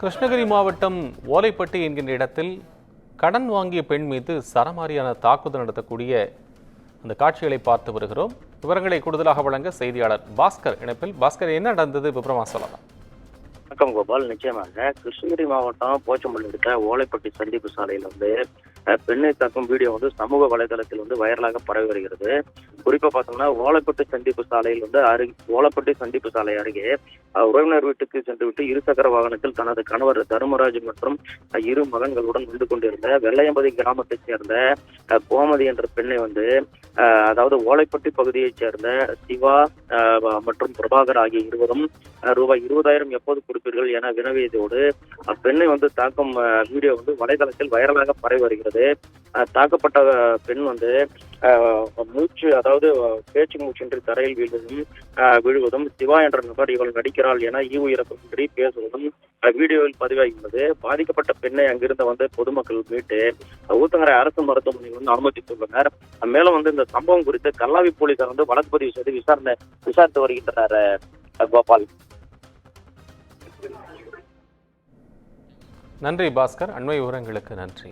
கிருஷ்ணகிரி மாவட்டம் ஓலைப்பட்டி என்கின்ற இடத்தில் கடன் வாங்கிய பெண் மீது சரமாரியான தாக்குதல் நடத்தக்கூடிய அந்த காட்சிகளை பார்த்து வருகிறோம். விவரங்களை கூடுதலாக வழங்க செய்தியாளர் பாஸ்கர் இணைப்பில். பாஸ்கர், என்ன நடந்தது விவரமா சொல்லலாம்? வணக்கம் கோபால். நிச்சயமாக கிருஷ்ணகிரி மாவட்டம் போச்சம்பள்ளி இருக்க ஓலைப்பட்டி சந்திப்பு சாலையில் பெண்ணை தாக்கும் வீடியோ சமூக வலைதளத்தில் வைரலாக பரவி வருகிறது. குறிப்பா பார்த்தோம்னா ஓலைப்பட்டி சந்திப்பு சாலையில் ஓலைப்பட்டி சந்திப்பு சாலை அருகே உறவினர் வீட்டுக்கு சென்றுவிட்டு இருசக்கர வாகனத்தில் தனது கணவர் தர்மராஜ் மற்றும் இரு மகன்களுடன் வந்து கொண்டிருந்த வெள்ளையம்பதி கிராமத்தைச் சேர்ந்த கோமதி என்ற பெண்ணை அதாவது ஓலைப்பட்டி பகுதியைச் சேர்ந்த சிவா மற்றும் பிரபாகர் ஆகிய இருவரும் ரூபாய் 20,000 எப்போது கொடுப்பீர்கள் என வினவியதோடு அப்பெண்ணை தாக்கும் வீடியோ வலைதளத்தில் வைரலாக பரவி வருகிறது. தாக்கப்பட்ட பெண் மூச்சு, அதாவது பேச்சு மூச்சின்றி தரையில் விழுவதும் சிவா என்ற நபர் இவள் நடிக்கிறாள் என ஈவு இறக்கமின்றி பேசுவதும் வீடியோவில் பதிவாகியுள்ளது. பாதிக்கப்பட்ட பெண்ணை அங்கிருந்த பொதுமக்கள் மீட்டு ஊத்தங்கரை அரசு மருத்துவமனையில் அனுமதித்துள்ளனர். மேலும் இந்த சம்பவம் குறித்து கல்லாவி போலீசார் வழக்கு பதிவு செய்து விசாரித்து வருகின்றனர். கோபால். நன்றி பாஸ்கர், அண்மை விவரங்களுக்கு நன்றி.